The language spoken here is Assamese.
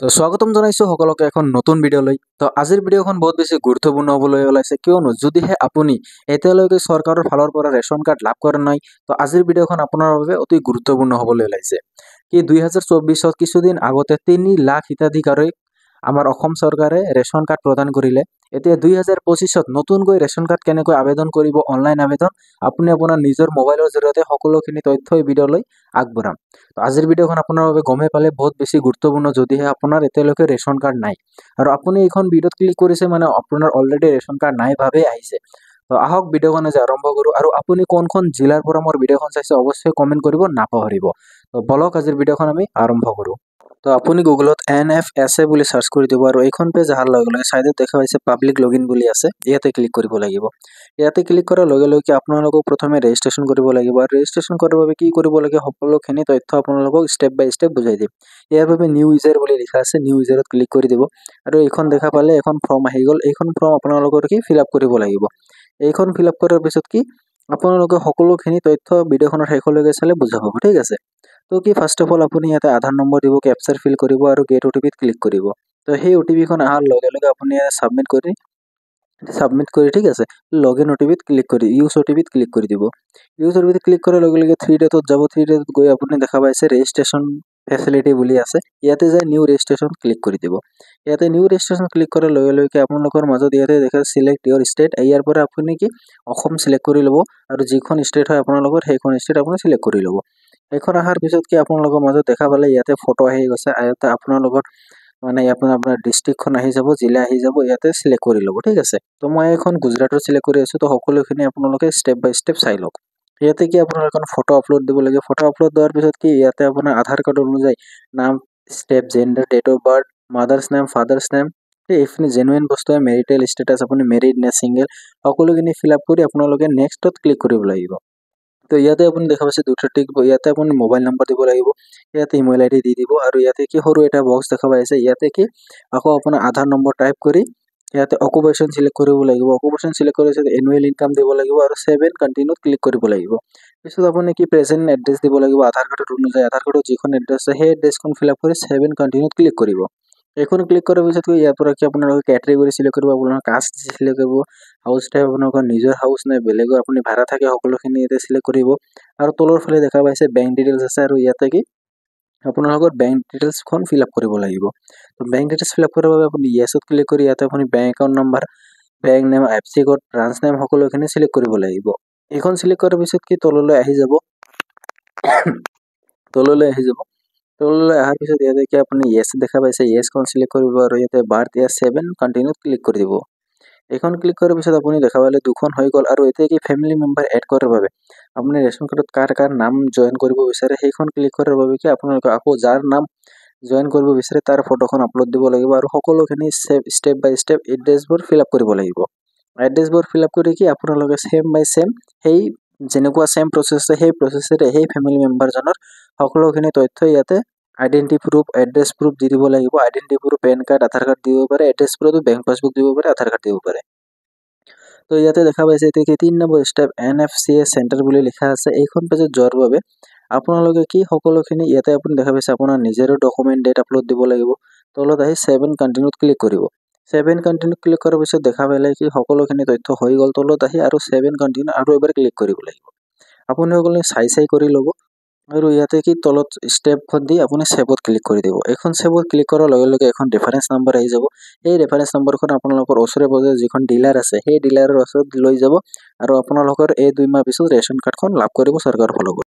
তো স্বাগতম জনাইছো সকলকে এখন নতুন ভিডিঅ'লৈ। তো আজিৰ ভিডিঅ'খন বহুত বেছি গুৰুত্বপূৰ্ণ হ'বলৈ ওলাইছে, কিয়নো যদিহে আপুনি এতিয়ালৈকে চৰকাৰৰ ফালৰ পৰা ৰেচন কাৰ্ড লাভ কৰা নাই, তো আজিৰ ভিডিঅ'খন আপোনাৰ বাবে অতি গুৰুত্বপূৰ্ণ হ'বলৈ ওলাইছে। কি 2024ত কিছুদিন আগতে 3 লাখ হিতাধিকাৰীক আমাৰ অসম চৰকাৰে ৰেচন কাৰ্ড প্ৰদান কৰিলে। এতিয়া 2025ত নতুনকৈ ৰেচন কাৰ্ড কেনেকৈ আবেদন কৰিব, অনলাইন আবেদন, আপুনি আপোনাৰ নিজৰ মোবাইলৰ জৰিয়তে সকলোখিনি তথ্য এই ভিডিঅ'লৈ আগবঢ়াম। তো আজিৰ ভিডিঅ'খন আপোনাৰ বাবে গমে পালে বহুত বেছি গুৰুত্বপূৰ্ণ যদিহে আপোনাৰ এতিয়ালৈকে ৰেচন কাৰ্ড নাই, আৰু আপুনি এইখন ভিডিঅ'ত ক্লিক কৰিছে মানে আপোনাৰ অলৰেডি ৰেচন কাৰ্ড নাই ভাৱে আহিছে। তো আহক ভিডিঅ'খন আজি আৰম্ভ কৰোঁ, আৰু আপুনি কোনখন জিলাৰ পৰা মোৰ ভিডিঅ'খন চাইছে অৱশ্যই কমেণ্ট কৰিব নাপাহৰিব। তো বলক আজিৰ ভিডিঅ'খন আমি আৰম্ভ কৰোঁ। তো আপুনি গুগলত NFSA বুলি সাৰ্চ কৰি দিব, আৰু এইখন পেজ অহাৰ লগে লগে চাইডত দেখা পাইছে পাব্লিক লগইন বুলি আছে, ইয়াতে ক্লিক কৰিব লাগিব। ইয়াতে ক্লিক কৰাৰ লগে লগে আপোনালোকক প্ৰথমে ৰেজিষ্ট্ৰেশ্যন কৰিব লাগিব, আৰু ৰেজিষ্ট্ৰেশ্যন কৰাৰ বাবে কি কৰিব লাগে সকলোখিনি তথ্য আপোনালোকক ষ্টেপ বাই ষ্টেপ বুজাই দিম। ইয়াৰ বাবে নিউ ইউজাৰ বুলি লিখা আছে, নিউ ইউজাৰত ক্লিক কৰি দিব, আৰু এইখন দেখা পালে এখন ফৰ্ম আহি গ'ল। এইখন ফৰ্ম আপোনালোকৰ কি ফিল আপ কৰিব লাগিব। এইখন ফিল আপ কৰাৰ পিছত কি আপোনালোকে সকলোখিনি তথ্য ভিডিঅ'খনৰ শেষলৈকে চালে বুজা হ'ব, ঠিক আছে। তো কি ফাৰ্ষ্ট অফ অল আপুনি ইয়াতে আধাৰ নম্বৰ দিব, কেপচাৰ ফিল কৰিব, আৰু গেট OTPত ক্লিক কৰিব। তো সেই OTPখন অহাৰ লগে লগে আপুনি ইয়াতে সাবমিট কৰি ঠিক আছে, লগইন OTPত ক্লিক কৰি ইউজ OTPত ক্লিক কৰি দিব। ইউজ OTPত ক্লিক কৰাৰ লগে লগে 3 ডটত যাব, 3 ডটত গৈ আপুনি দেখা পাইছে ৰেজিষ্ট্ৰেশ্যন ফেচিলিটি বুলি আছে, ইয়াতে যাই নিউ ৰেজিষ্ট্ৰেশ্যন ক্লিক কৰি দিব। ইয়াতে নিউ ৰেজিষ্ট্ৰেশ্যন ক্লিক কৰাৰ লগে লগে আপোনালোকৰ মাজত ইয়াতে দেখা চিলেক্ট ইয়ৰ ষ্টেট, ইয়াৰ পৰা আপুনি কি অসম চিলেক্ট কৰি ল'ব, আৰু যিখন ষ্টেট হয় আপোনালোকৰ সেইখন ষ্টেট আপুনি চিলেক্ট কৰি ল'ব। এইখন অহাৰ পিছত কি আপোনালোকৰ মাজত দেখা পালে ইয়াতে ফটো আহি গৈছে, ইয়াতে আপোনালোকৰ মানে আপোনাৰ ডিষ্ট্ৰিক্টখন আহি যাব, জিলা আহি যাব, ইয়াতে চিলেক্ট কৰি ল'ব, ঠিক আছে। তো মই এখন গুজৰাটৰ চিলেক্ট কৰি আছোঁ, তো সকলোখিনি আপোনালোকে ষ্টেপ বাই ষ্টেপ চাই লওক। ইয়াতে কি আপোনাৰ এখন ফটো আপলোড দিব লাগে, ফটো আপলোড দিয়াৰ পিছত কি ইয়াতে আপোনাৰ আধাৰ কাৰ্ড অনুযায়ী নাম, ষ্টেপ, gender, date of birth, mother's name, father's name, এইখিনি জেনুইন বস্তু হয়, মেৰিটেল ষ্টেটাছ, আপুনি মেৰিড নে ছিংগেল, সকলোখিনি ফিল আপ কৰি আপোনালোকে নেক্সটত ক্লিক কৰিব লাগিব। তো ইয়াতে আপুনি দেখা পাইছে দুটা টিক, ইয়াতে আপুনি মোবাইল নম্বৰ দিব লাগিব, ইয়াতে ইমেইল ID দি দিব, আৰু ইয়াতে কি সৰু এটা বক্স দেখা পাইছে, ইয়াতে কি আকৌ আপোনাৰ আধাৰ নম্বৰ টাইপ কৰি ইয়াতে অকুপেশ্যন চিলেক্ট কৰিব লাগিব। অকুপেশ্যন চিলেক্ট কৰাৰ পিছত এনুৱেল ইনকাম দিব লাগিব, আৰু সেভ এণ্ড কণ্টিনিউত ক্লিক কৰিব লাগিব। পিছত আপুনি কি প্ৰেজেণ্ট এড্ৰেছ দিব লাগিব, আধাৰ কাৰ্ডত অনুযায়ী আধাৰ কাৰ্ডত যিখন এড্ৰেছ আছে সেই এড্ৰেছখন ফিল আপ কৰি সেভ এণ্ড কণ্টিনিউত ক্লিক কৰিব। এইখন ক্লিক কৰাৰ পিছত ইয়াৰ পৰা কি আপোনালোকে কেটেগৰী চিলেক্ট কৰিব, আপোনাৰ কাষ্ট চিলেক্ট কৰিব, হাউচ টাইপ আপোনালোকৰ নিজৰ হাউচ নে বেলেগৰ আপুনি ভাড়া থাকে, সকলোখিনি ইয়াতে চিলেক্ট কৰিব। আৰু তলৰ ফালে দেখা পাইছে বেংক ডিটেইলছ আছে, আৰু ইয়াতে কি আপোনালোকৰ বেংক ডিটেইলছখন ফিল আপ কৰিব লাগিব। তো বেংক ডিটেইলছ ফিল আপ কৰাৰ বাবে আপুনি ইয়েছত ক্লিক কৰি ইয়াতে আপুনি bank account number, bank name, IFSC code, branch name সকলোখিনি চিলেক্ট কৰিব লাগিব। এইখন চিলেক্ট কৰাৰ পিছত কি তললৈ আহি যাব, তললৈ অহাৰ পিছত ইয়াতে কি আপুনি ইয়েছ দেখা পাইছে, ইয়েছখন চিলেক্ট কৰিব, আৰু ইয়াতে বাৰ্থ ইয়াৰ 7 কণ্টিনিউত ক্লিক কৰি দিব। এইখন ক্লিক কৰাৰ পিছত আপুনি দেখা পালে দুখন হৈ গ'ল, আৰু এতিয়া কি ফেমিলি মেম্বাৰ এড কৰাৰ বাবে আপুনি ৰেচন কাৰ্ডত কাৰ নাম জইন কৰিব বিচাৰে সেইখন ক্লিক কৰাৰ বাবে কি আপোনালোকে আকৌ যাৰ নাম জইন কৰিব বিচাৰে তাৰ ফটোখন আপলোড দিব লাগিব, আৰু সকলোখিনি ষ্টেপ বাই ষ্টেপ এড্ৰেছবোৰ ফিল আপ কৰিব লাগিব। এড্ৰেছবোৰ ফিল আপ কৰি কি আপোনালোকে ছেম বাই ছেম সেই যেনেকুৱা ছেম প্ৰচেছ সেই প্ৰচেছেৰে সেই ফেমিলি মেম্বাৰজনৰ সকলোখিনি তথ্য ইয়াতে আইডেণ্টি প্ৰুফ, এড্ৰেছ প্ৰুফ দি দিব লাগিব। আইডেণ্টি প্ৰুফ পেন কাৰ্ড, আধাৰ কাৰ্ড দিব পাৰে, এড্ৰেছ প্ৰুফ বেংক পাছবুক দিব পাৰে, আধাৰ কাৰ্ড দিব পাৰে। তো ইয়াতে দেখা পাইছে এতিয়া কি 3 নম্বৰ ষ্টেপ NFCA চেণ্টাৰ বুলি লিখা আছে। এইখন পেজত যোৱাৰ বাবে আপোনালোকে কি সকলোখিনি ইয়াতে আপুনি দেখা পাইছে আপোনাৰ নিজৰো ডকুমেণ্ট ডেট আপলোড দিব লাগিব। তলত আহি সেভ এণ্ড কণ্টিনিউত ক্লিক কৰিব। সেভ এণ্ড কণ্টিনিউত ক্লিক কৰাৰ পিছত দেখা পালে কি সকলোখিনি তথ্য হৈ গ'ল। তলত আহি আৰু সেভ এণ্ড কণ্টিনিউ আৰু এবাৰ ক্লিক কৰিব লাগিব। আপুনি সকলোখিনি চাই কৰি ল'ব, আৰু ইয়াতে কি তলত ষ্টেপখন দি আপুনি সেভত ক্লিক কৰি দিব। এইখন সেভত ক্লিক কৰাৰ লগে লগে এখন ৰেফাৰেঞ্চ নম্বৰ আহি যাব। এই ৰেফাৰেঞ্চ নম্বৰখন আপোনালোকৰ ওচৰে পাজৰে যিখন ডিলাৰ আছে সেই ডিলাৰৰ ওচৰত লৈ যাব, আৰু আপোনালোকৰ এই 2 মাহ পিছত ৰেচন কাৰ্ডখন লাভ কৰিব চৰকাৰৰ ফালৰ পৰা।